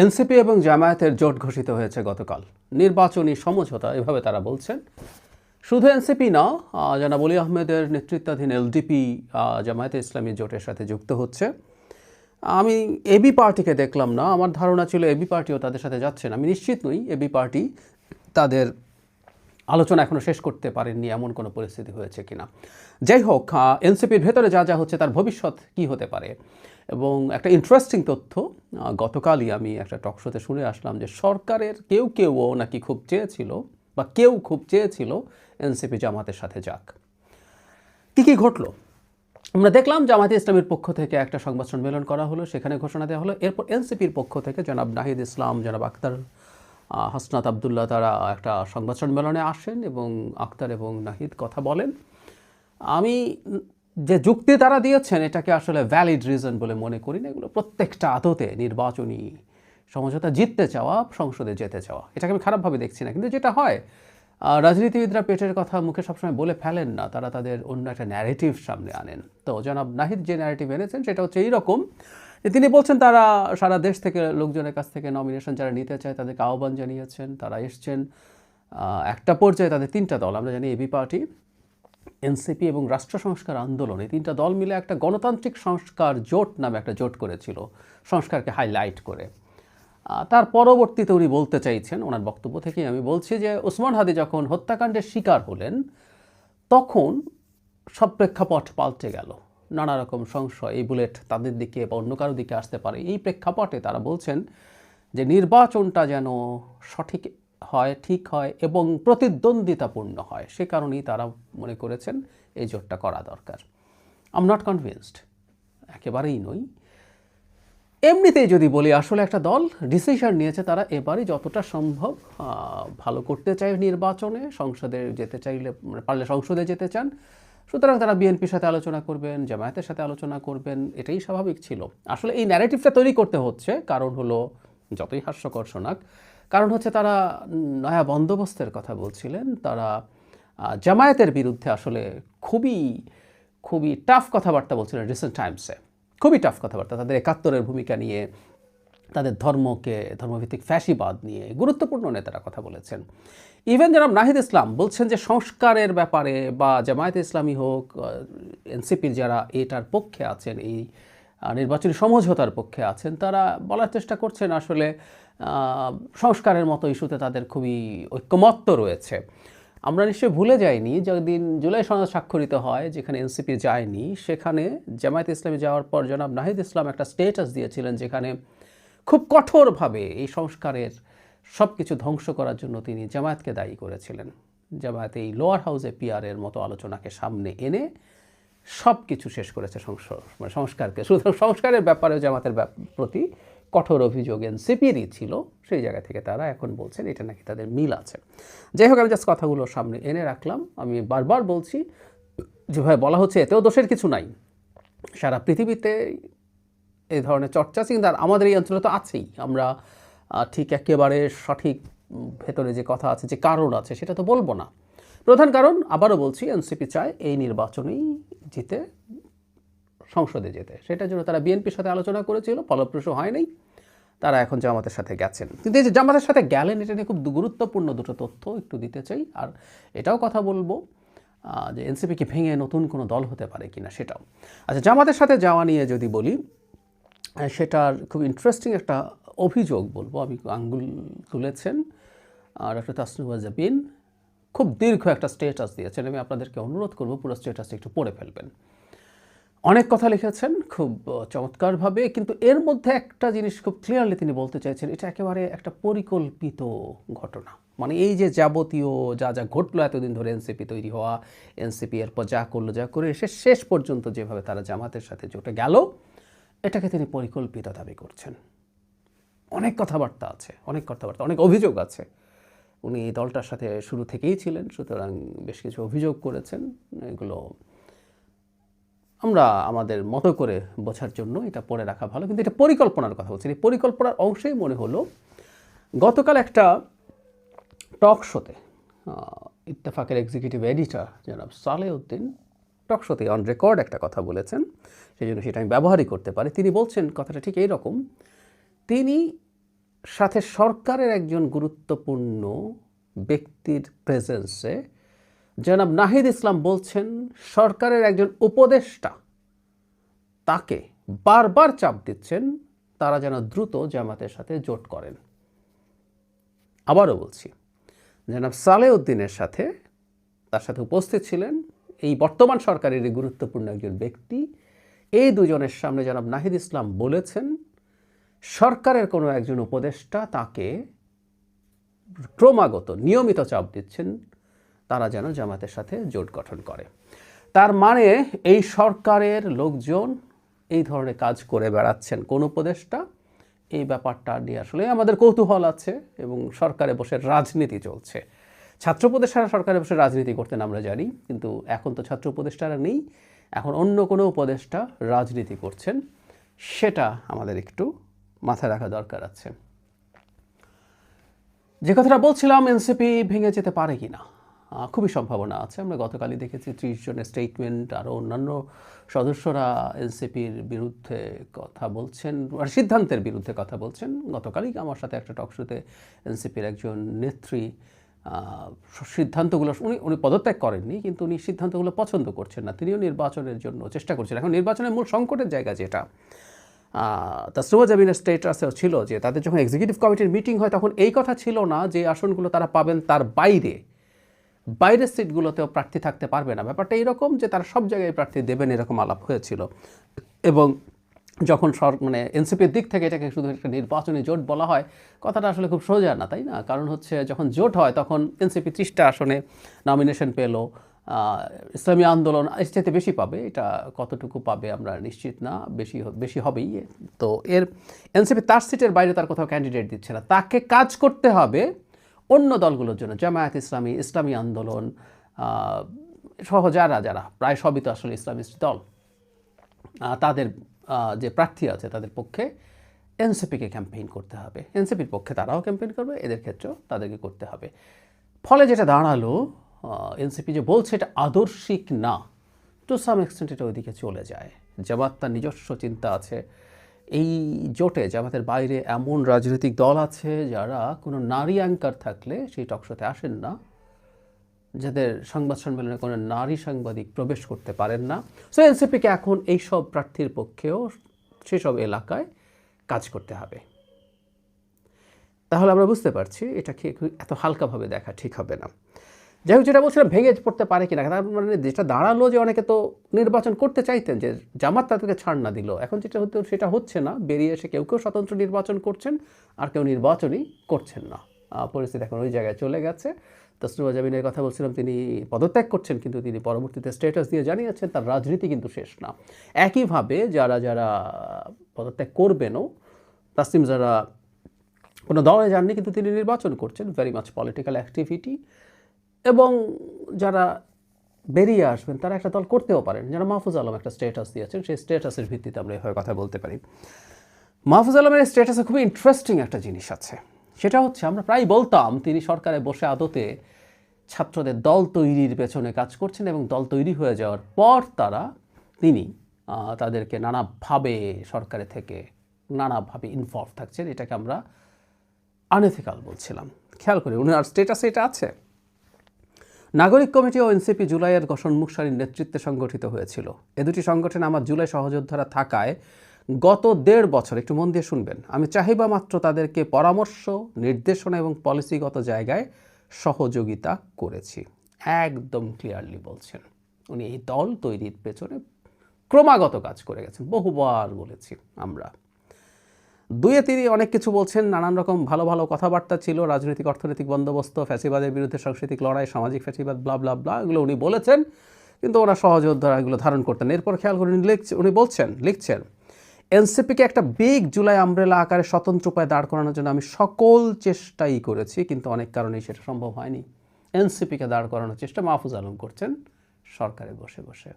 NCP এবং জামায়াতের জোট ঘোষিত হয়েছে গতকাল। নির্বাচনী সমঝোতা এভাবে তারা বলছেন। শুধু এনসিপি না, জনাব অলি আহমেদের নেতৃত্বাধীন এলডিপি জামায়াতে ইসলামী জোটের সাথে যুক্ত হচ্ছে। আমি এবি পার্টিকে দেখলাম না, আমার ধারণা ছিল এবি পার্টিও তাদের সাথে যাচ্ছেন। আমি নিশ্চিত নই এবি পার্টি তাদের আলোচনা এখনও শেষ করতে পারেননি, এমন কোনো পরিস্থিতি হয়েছে কিনা। যাই হোক, এনসিপির ভেতরে যা যা হচ্ছে তার ভবিষ্যৎ কী হতে পারে। এবং একটা ইন্টারেস্টিং তথ্য, গতকালই আমি একটা টকশোতে শুনে আসলাম যে সরকারের কেউও নাকি খুব চেয়েছিল বা কেউ খুব চেয়েছিল এনসিপি জামাতের সাথে যাক। কী ঘটলো আমরা দেখলাম। জামায়াতে ইসলামীর পক্ষ থেকে একটা সংবাদ সম্মেলন করা হলো, সেখানে ঘোষণা দেওয়া হলো। এরপর এনসিপির পক্ষ থেকে জনাব নাহিদ ইসলাম, জনাব আক্তার হাসনাত আবদুল্লাহ তারা একটা সংবাদ সম্মেলনে আসেন এবং আক্তার এবং নাহিদ কথা বলেন। আমি যে যুক্তি তারা দিয়েছেন এটাকে আসলে ভ্যালিড রিজন বলে মনে করি না। এগুলো প্রত্যেকটা আদতে নির্বাচনী সমঝোতা জিততে চাওয়া, সংসদে যেতে চাওয়া, এটাকে আমি খারাপভাবে দেখছি না। কিন্তু যেটা হয়, রাজনীতিবিদরা পেটের কথা মুখে সবসময় বলে ফেলেন না, তারা তাদের অন্য একটা ন্যারেটিভ সামনে আনেন। তো জনাব নাহিদ যে ন্যারেটিভ এনেছেন সেটা হচ্ছে এইরকম যে তিনি বলছেন তারা সারা দেশ থেকে লোকজনের কাছ থেকে নমিনেশন যারা নিতে চায় তাদেরকে আহ্বান জানিয়েছেন, তারা এসছেন। একটা পর্যায়ে তাদের তিনটা দল, আমরা জানি এবি পার্টি, এনসিপি এবং রাষ্ট্র সংস্কার আন্দোলন, এই তিনটা দল মিলে একটা গণতান্ত্রিক সংস্কার জোট নামে একটা জোট করেছিল, সংস্কারকে হাইলাইট করে। তার পরবর্তীতে উনি বলতে চাইছেন, ওনার বক্তব্য থেকেই আমি বলছি যে ওসমান হাদি যখন হত্যাকাণ্ডের শিকার হলেন তখন সব প্রেক্ষাপট পাল্টে গেল। নানা রকম সংশয়, এই বুলেট তাদের দিকে বা অন্য কারো দিকে আসতে পারে। এই প্রেক্ষাপটে তারা বলছেন যে নির্বাচনটা যেন সঠিক হয়, ঠিক হয় এবং প্রতিদ্বন্দ্বিতাপূর্ণ হয়। সে কারণেই তারা মনে করেছেন এই জোটটা করা দরকার। আই এম নট কনভিন্সড, একেবারেই নই। এমনিতেই যদি বলি, আসলে একটা দল ডিসিশন নিয়েছে তারা এবারই যতটা সম্ভব ভালো করতে চায় নির্বাচনে, সংসদে যেতে চাইলে পারলে সংসদে যেতে চান। সুতরাং তারা বিএনপির সাথে আলোচনা করবেন, জামায়াতের সাথে আলোচনা করবেন, এটাই স্বাভাবিক ছিল। আসলে এই ন্যারেটিভটা তৈরি করতে হচ্ছে, কারণ হলো যতই হাস্যকর শোনাক, কারণ হচ্ছে তারা নয়া বন্দোবস্তের কথা বলছিলেন। তারা জামায়াতের বিরুদ্ধে আসলে খুবই খুবই টাফ কথাবার্তা বলছিলেন রিসেন্ট টাইমসে, খুবই টাফ কথাবার্তা। তাদের একাত্তরের ভূমিকা নিয়ে, তাদের ধর্মভিত্তিক ফ্যাসিবাদ নিয়ে গুরুত্বপূর্ণ নেতারা কথা বলেছেন। ইভেন জনাব নাহিদ ইসলাম বলছেন যে সংস্কারের ব্যাপারে বা জামায়াতে ইসলামী হোক, এনসিপির যারা এটার পক্ষে আছেন, এই নির্বাচনী সমঝোতার পক্ষে আছেন, তারা বলার চেষ্টা করছেন আসলে সংস্কারের মতো ইস্যুতে তাদের খুবই ঐক্যমত্য রয়েছে। আমরা নিশ্চয়ই ভুলে যাইনি যেদিন জুলাই সনদ স্বাক্ষরিত হয়, যেখানে এনসিপি যায়নি, সেখানে জামায়াতে ইসলামী যাওয়ার পর জনাব নাহিদ ইসলাম একটা স্টেটাস দিয়েছিলেন যেখানে খুব কঠোরভাবে এই সংস্কারের সব কিছু ধ্বংস করার জন্য তিনি জামায়াতকে দায়ী করেছিলেন। জামায়াত এই লোয়ার হাউসে পিআরের মতো আলোচনাকে সামনে এনে সব কিছু শেষ করেছে সংস্কারকে। সুতরাং সংস্কারের ব্যাপারেও জামাতের প্রতি কঠোর অভিযোগ এনসিপিরই ছিল। সেই জায়গা থেকে তারা এখন বলছেন এটা নাকি তাদের মিল আছে। যাই হোক, আমি জাস্ট কথাগুলো সামনে এনে রাখলাম। আমি বারবার বলছি, যেভাবে বলা হচ্ছে এতেও দোষের কিছু নাই। সারা পৃথিবীতে এই ধরনের চর্চা আছে, কিন্তু আমাদের এই অঞ্চলে তো আছেই। আমরা ঠিক একেবারে সঠিক ভেতরে যে কথা আছে, যে কারণ আছে, সেটা তো বলবো না। প্রধান কারণ, আবারও বলছি, এনসিপি চায় এই নির্বাচনেই জিতে সংসদে যেতে। সেটার জন্য তারা বিএনপির সাথে আলোচনা করেছিল, ফলপ্রসূ হয়নি। তারা এখন জামাতের সাথে গেছেন। কিন্তু এই যে জামাতের সাথে গেলেন, এটা নিয়ে খুব গুরুত্বপূর্ণ দুটো তথ্য একটু দিতে চাই। আর এটাও কথা বলবো যে এনসিপিকে ভেঙে নতুন কোনো দল হতে পারে কিনা সেটাও। আচ্ছা, জামাতের সাথে যাওয়া নিয়ে যদি বলি, সেটার খুব ইন্টারেস্টিং একটা অভিযোগ বলবো। আমি আঙ্গুল তুলেছেন ডক্টর তাসনিমা জাবিন, খুব দীর্ঘ একটা স্টেটাস দিয়েছেন। আমি আপনাদেরকে অনুরোধ করবো পুরো স্টেটাসটা একটু পড়ে ফেলবেন। অনেক কথা লিখেছেন খুব চমৎকারভাবে, কিন্তু এর মধ্যে একটা জিনিস খুব ক্লিয়ারলি তিনি বলতে চাইছেন, এটা একেবারে একটা পরিকল্পিত ঘটনা। মানে এই যে যাবতীয় যা যা ঘটলো এতদিন ধরে, এনসিপি তৈরি হওয়া, এনসিপি এরপর যা করলো, যা করে এসে শেষ পর্যন্ত যেভাবে তারা জামাতের সাথে জোটে গেল, এটাকে তিনি পরিকল্পিত দাবি করছেন। অনেক কথাবার্তা আছে, অনেক অভিযোগ আছে। উনি এই দলটার সাথে শুরু থেকেই ছিলেন, সুতরাং বেশ কিছু অভিযোগ করেছেন। এগুলো আমরা আমাদের মতো করে বোঝার জন্য এটা পড়ে রাখা ভালো। কিন্তু এটা পরিকল্পনার কথা বলছি। এই পরিকল্পনার অংশেই মনে হলো গতকাল একটা টক শোতে ইত্তেফাকের এক্সিকিউটিভ এডিটর জনাব সালেউদ্দিন টক শোতে অন রেকর্ড একটা কথা বলেছেন, সেই জন্য সেটা আমি ব্যবহারই করতে পারি। তিনি বলছেন কথাটা ঠিক এইরকম। তিনি সাথে সরকারের একজন গুরুত্বপূর্ণ ব্যক্তির প্রেজেন্সে জনাব নাহিদ ইসলাম বলছেন সরকারের একজন উপদেষ্টা তাকে বারবার চাপ দিচ্ছেন তারা যেন দ্রুত জামাতের সাথে জোট করেন। আবারও বলছি, জনাব সালেউদ্দিনের সাথে তার সাথে উপস্থিত ছিলেন এই বর্তমান সরকারের গুরুত্বপূর্ণ একজন ব্যক্তি। এই দুজনের সামনে জনাব নাহিদ ইসলাম বলেছেন সরকারের কোনো একজন উপদেষ্টা তাকে ক্রমাগত নিয়মিত চাপ দিচ্ছেন তারা যেন জামাতের সাথে জোট গঠন করে। তার মানে এই সরকারের লোকজন এই ধরনের কাজ করে বেড়াচ্ছেন কোন উপদেষ্টা, এই ব্যাপারটা নিয়ে আসলে আমাদের কৌতূহল আছে এবং সরকারে বসে রাজনীতি চলছে। ছাত্র উপদেষ্টারা সরকারে বসে রাজনীতি করতেন আমরা জানি, কিন্তু এখন তো ছাত্র উপদেষ্টারা নেই, এখন অন্য কোনো উপদেষ্টা রাজনীতি করছেন, সেটা আমাদের একটু মাথায় রাখা দরকার আছে। যে কথাটা বলছিলাম, এনসিপি ভেঙে যেতে পারে কি না, খুবই সম্ভাবনা আছে। আমরা গতকালই দেখেছি 30 জনের স্টেটমেন্ট, আরও অন্যান্য সদস্যরা এনসিপির বিরুদ্ধে কথা বলছেন, সিদ্ধান্তের বিরুদ্ধে কথা বলছেন। গতকালই আমার সাথে একটা টকশোতে এনসিপির একজন নেত্রী সিদ্ধান্তগুলো উনি পদত্যাগ করেননি, কিন্তু উনি সিদ্ধান্তগুলো পছন্দ করছেন না, তিনিও নির্বাচনের জন্য চেষ্টা করছেন। এখন নির্বাচনের মূল সংকটের জায়গা যেটা তাসনুভা জাবিনের স্টেটাসেও ছিল যে তাদের যখন এক্সিকিউটিভ কমিটির মিটিং হয় তখন এই কথা ছিল না যে আসনগুলো তারা পাবেন তার বাইরের সিটগুলোতেও প্রার্থী থাকতে পারবে না। ব্যাপারটা এরকম যে তারা সব জায়গায় প্রার্থী দেবেন, এরকম আলাপ হয়েছিল। এবং যখন মানে এনসিপির দিক থেকে এটাকে শুধু একটা নির্বাচনী জোট বলা হয়, কথাটা আসলে খুব সোজা না, তাই না? কারণ হচ্ছে যখন জোট হয় তখন এনসিপি 30টা আসনে নমিনেশন পেল, ইসলামী আন্দোলন এর চাইতে বেশি পাবে, এটা কতটুকু পাবে আমরা নিশ্চিত না, বেশি হবেই। তো এর এনসিপি তার সিটের বাইরে তার কোথাও ক্যান্ডিডেট দিচ্ছে না, তাকে কাজ করতে হবে অন্য দলগুলোর জন্য, জামায়াত ইসলামী, ইসলামী আন্দোলন সহ যারা প্রায় সবই তো আসলে ইসলামিস্ট দল, তাদের যে প্রার্থী আছে তাদের পক্ষে এনসিপিকে ক্যাম্পেইন করতে হবে। এনসিপির পক্ষে তারাও ক্যাম্পেইন করবে, এদের ক্ষেত্রেও তাদেরকে করতে হবে। ফলে যেটা দাঁড়ালো, এনসিপি যে বলছে এটা আদর্শিক না, টু সাম এক্সটেন্ট এটা ওইদিকে চলে যায়। জামাত তার নিজস্ব চিন্তা আছে, এই জোটে জামাতের বাইরে এমন রাজনৈতিক দল আছে যারা কোনো নারী অ্যাঙ্কার থাকলে সেই টকশোতে আসেন না, যাদের সংবাদ সম্মেলনে কোনো নারী সাংবাদিক প্রবেশ করতে পারেন না। সো এনসিপিকে এখন এইসব প্রার্থীর পক্ষেও সেসব এলাকায় কাজ করতে হবে। তাহলে আমরা বুঝতে পারছি এটাকে এত হালকাভাবে দেখা ঠিক হবে না। যাই হোক, যেটা বলছিলাম ভেঙে পড়তে পারে কিনা, তার মানে যেটা দাঁড়ালো যে অনেকে তো নির্বাচন করতে চাইতেন, যে জামাত তাদেরকে ছাড় না দিল, এখন যেটা হতো সেটা হচ্ছে না, বেরিয়ে এসে কেউ স্বতন্ত্র নির্বাচন করছেন আর কেউ নির্বাচনই করছেন না। পরিস্থিতি এখন ওই জায়গায় চলে গেছে। তাসনুভা জাবিনের কথা বলছিলাম, তিনি পদত্যাগ করছেন, কিন্তু তিনি পরবর্তীতে স্ট্যাটাস দিয়ে জানিয়েছেন তার রাজনীতি কিন্তু শেষ না। একইভাবে যারা পদত্যাগ করবেনও, তাসনিম যারা কোনো দলে যাননি কিন্তু তিনি নির্বাচন করছেন, ভেরি মাচ পলিটিক্যাল অ্যাক্টিভিটি, এবং যারা বেরিয়ে আসবেন তারা একটা দল করতেও পারেন। যারা মাহফুজ আলম একটা স্ট্যাটাস দিয়েছেন, সেই স্ট্যাটাসের ভিত্তিতে আমরা এভাবে কথা বলতে পারি। মাহফুজ আলমের স্ট্যাটাসে খুবই ইন্টারেস্টিং একটা জিনিস আছে, সেটা হচ্ছে আমরা প্রায় বলতাম তিনি সরকারে বসে আদতে ছাত্রদের দল তৈরির পেছনে কাজ করছেন, এবং দল তৈরি হয়ে যাওয়ার পর তিনি তাদেরকে নানাভাবে সরকারে থেকে নানাভাবে ইনভলভ থাকছেন। এটাকে আমরা আনএথিক্যাল বলছিলাম। খেয়াল করি উনার স্ট্যাটাসে এটা আছে। নাগরিক কমিটি ও এনসিপি জুলাইয়ের গঠনমুখ সারির নেতৃত্বে সংগঠিত হয়েছিল। এ দুটি সংগঠনে আমার জুলাই সহযোদ্ধারা থাকায় গত 1.5 বছর, একটু মন দিয়ে শুনবেন, আমি চাহিবা মাত্র তাদেরকে পরামর্শ, নির্দেশনা এবং পলিসিগত জায়গায় সহযোগিতা করেছি। একদম ক্লিয়ারলি বলছেন উনি এই দল তৈরির পেছনে ক্রমাগত কাজ করে গেছেন, বহুবার বলেছি আমরা। দুয়ে তিনি অনেক কিছু বলছেন, নানান রকম ভালো ভালো কথাবার্তা ছিল, রাজনৈতিক অর্থনৈতিক বন্দোবস্ত, ফ্যাসিবাদের বিরুদ্ধে সাংস্কৃতিক লড়াই, সামাজিক ফ্যাসিবাদ, ব্লা ব্লা ব্লা, এগুলো উনি বলেছেন, কিন্তু ওরা সহযোদ্ধারা এগুলো ধারণ করতেন। এরপর খেয়াল করে উনি লিখছেন এনসিপিকে একটা বিগ জুলাই আমব্রেলা আকারে স্বতন্ত্র উপায়ে দাঁড় করানোর জন্য আমি সকল চেষ্টাই করেছি, কিন্তু অনেক কারণেই সেটা সম্ভব হয়নি। এনসিপিকে দাঁড় করানোর চেষ্টা মাহফুজ আলম করছেন সরকারে বসে বসে।